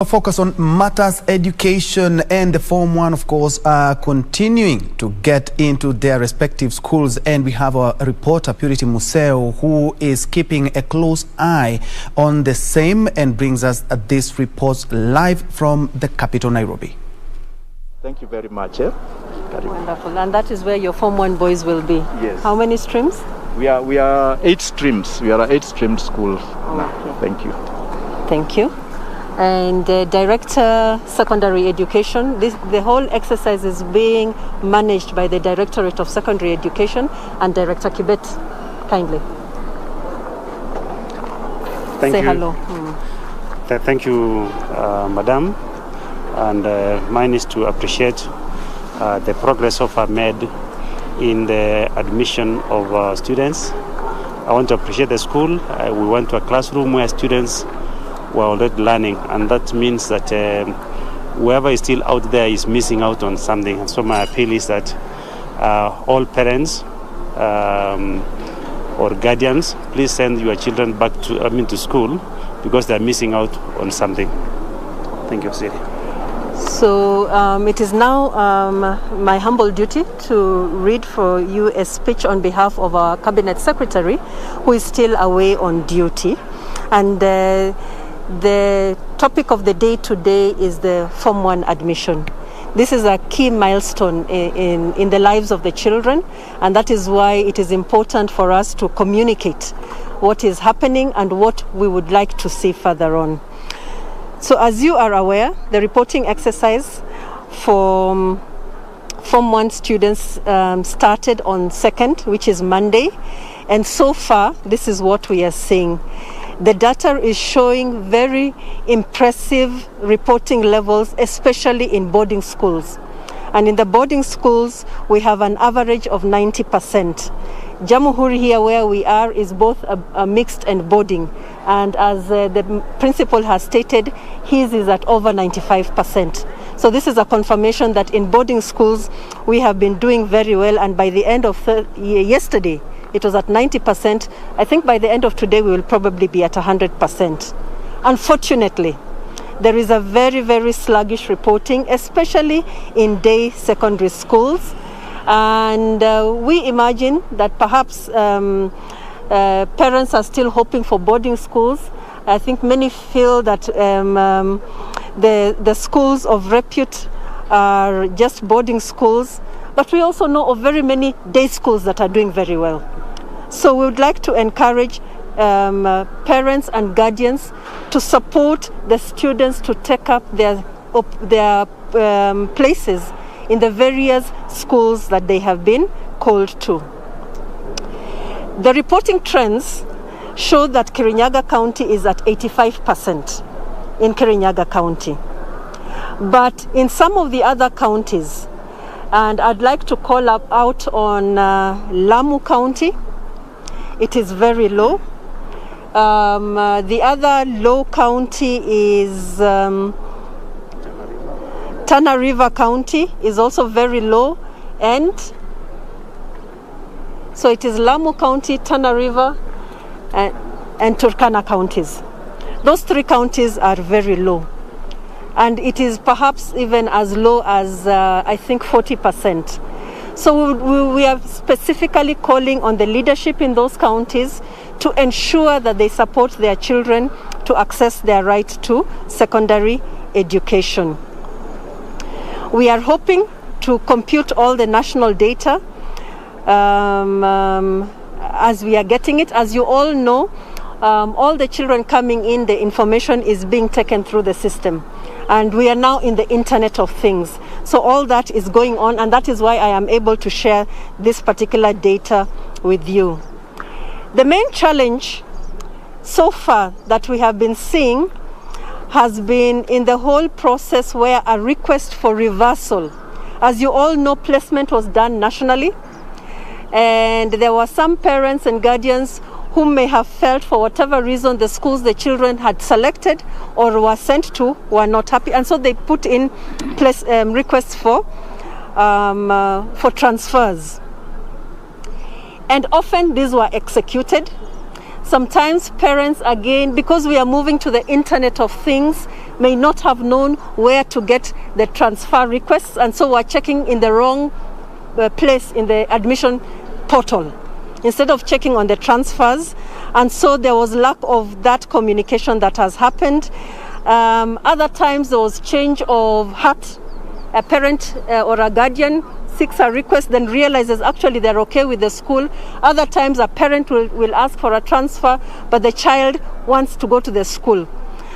Focus on matters education, and the Form 1, of course, are continuing to get into their respective schools. And we have a reporter, Purity Museo, who is keeping a close eye on the same and brings us this report live from the capital, Nairobi. Thank you very much. Wonderful. And that is where your Form 1 boys will be? Yes. How many streams? We are 8 streams. We are an 8-streamed school. Okay. Thank you. Thank you. And Director Secondary Education, the whole exercise is being managed by the Directorate of Secondary Education and Director Kibet. Kindly. Thank Say you. hello. Thank you, Madam. And mine is to appreciate the progress so far made in the admission of students. I want to appreciate the school. We went to a classroom where students were already learning, and that means that whoever is still out there is missing out on something. And so my appeal is that all parents or guardians, please send your children back to school, because they're missing out on something. Thank you, Siri. So it is now my humble duty to read for you a speech on behalf of our Cabinet Secretary, who is still away on duty. And the topic of the day today is the Form 1 admission. This is a key milestone in the lives of the children, and that is why it is important for us to communicate what is happening and what we would like to see further on. So as you are aware, the reporting exercise for Form 1 students started on 2nd, which is Monday, and so far this is what we are seeing. The data is showing very impressive reporting levels, especially in boarding schools. And in the boarding schools, we have an average of 90%. Jamhuri here where we are is both a mixed and boarding. And as the principal has stated, his is at over 95%. So this is a confirmation that in boarding schools, we have been doing very well. And by the end of yesterday, it was at 90%. I think by the end of today, we will probably be at 100%. Unfortunately, there is a very, very sluggish reporting, especially in day secondary schools. And we imagine that perhaps parents are still hoping for boarding schools. I think many feel that the schools of repute are just boarding schools, but we also know of very many day schools that are doing very well. So we would like to encourage parents and guardians to support the students to take up their places in the various schools that they have been called to. The reporting trends show that Kirinyaga County is at 85% in Kirinyaga County. But in some of the other counties, and I'd like to call out on Lamu County, it is very low. The other low county is Tana River County is also very low, and so it is Lamu County, Tana River, and Turkana counties. Those 3 counties are very low, and it is perhaps even as low as I think 40%. So we are specifically calling on the leadership in those counties to ensure that they support their children to access their right to secondary education. We are hoping to compute all the national data as we are getting it. As you all know, all the children coming in, the information is being taken through the system. And we are now in the Internet of Things. So all that is going on, and that is why I am able to share this particular data with you. The main challenge so far that we have been seeing has been in the whole process where a request for reversal. As you all know, placement was done nationally, and there were some parents and guardians who may have felt for whatever reason the schools the children had selected or were sent to were not happy, and so they put in requests for transfers. And often these were executed. Sometimes parents, again, because we are moving to the Internet of Things, may not have known where to get the transfer requests, and so were checking in the wrong place in the admission portal instead of checking on the transfers, and so there was lack of that communication that has happened. Other times there was change of heart. A parent or a guardian seeks a request, then realizes actually they're okay with the school. Other times a parent will ask for a transfer, but the child wants to go to the school.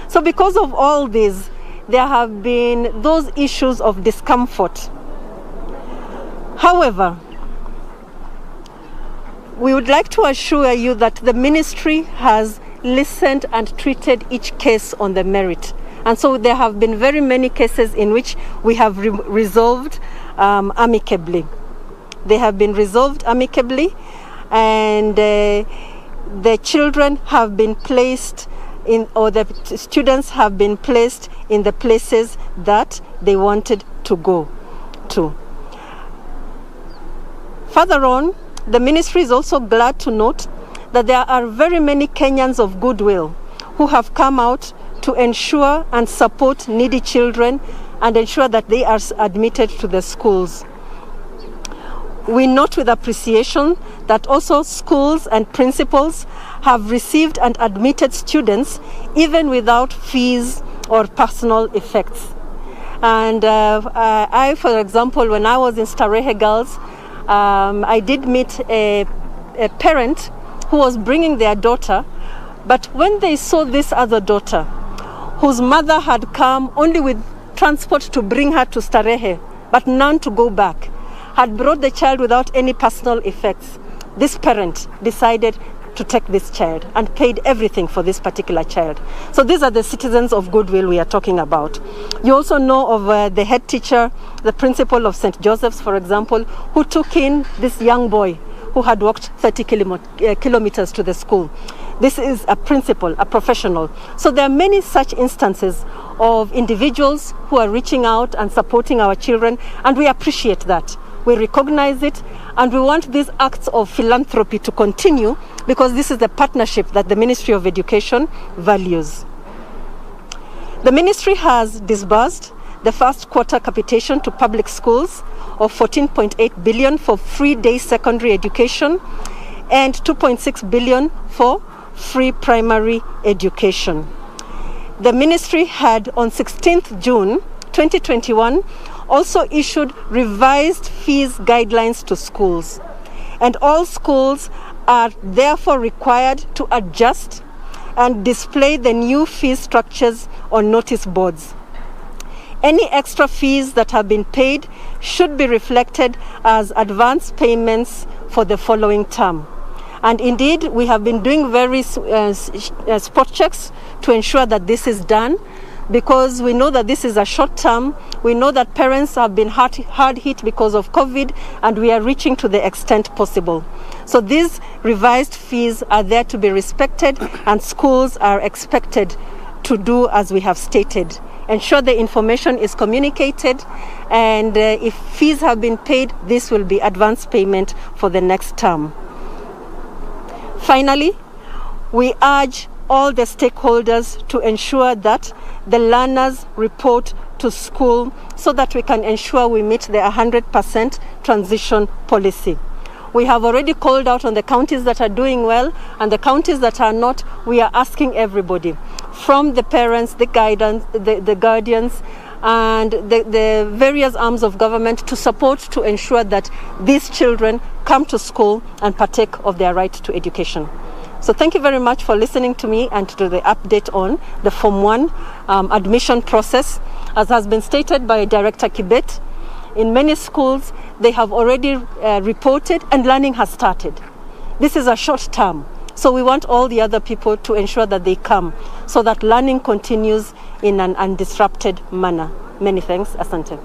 So because of all this, there have been those issues of discomfort. However, we would like to assure you that the ministry has listened and treated each case on the merit. And so there have been very many cases in which we have resolved amicably. They have been resolved amicably, and the children have been placed in, or the students have been placed in the places that they wanted to go to. Further on, the ministry is also glad to note that there are very many Kenyans of goodwill who have come out to ensure and support needy children and ensure that they are admitted to the schools. We note with appreciation that also schools and principals have received and admitted students even without fees or personal effects. And I, for example, when I was in Starehe Girls, I did meet a parent who was bringing their daughter, but when they saw this other daughter, whose mother had come only with transport to bring her to Starehe, but none to go back, had brought the child without any personal effects, this parent decided to take this child and paid everything for this particular child. So these are the citizens of goodwill we are talking about. You also know of the head teacher, the principal of St. Joseph's, for example, who took in this young boy who had walked 30 kilometers to the school. This is a principal, a professional. So there are many such instances of individuals who are reaching out and supporting our children, and we appreciate that. We recognize it, and we want these acts of philanthropy to continue, because this is the partnership that the Ministry of Education values. The ministry has disbursed the first quarter capitation to public schools of 14.8 billion for free day secondary education and 2.6 billion for free primary education. The ministry had on 16th June 2021 also issued revised fees guidelines to schools, and all schools are therefore required to adjust and display the new fee structures on notice boards. Any extra fees that have been paid should be reflected as advance payments for the following term. And indeed, we have been doing various spot checks to ensure that this is done, because we know that this is a short term. We know that parents have been hard hit because of COVID, and we are reaching to the extent possible. So these revised fees are there to be respected, and schools are expected to do as we have stated. Ensure the information is communicated, and if fees have been paid, this will be advance payment for the next term. Finally, we urge all the stakeholders to ensure that the learners report to school so that we can ensure we meet the 100% transition policy. We have already called out on the counties that are doing well, and the counties that are not, we are asking everybody, from the parents, the guardians, and the various arms of government, to support, to ensure that these children come to school and partake of their right to education. So thank you very much for listening to me and to the update on the Form 1 admission process. As has been stated by Director Kibet, in many schools they have already reported, and learning has started. This is a short term, so we want all the other people to ensure that they come so that learning continues in an undisrupted manner. Many thanks. Asante.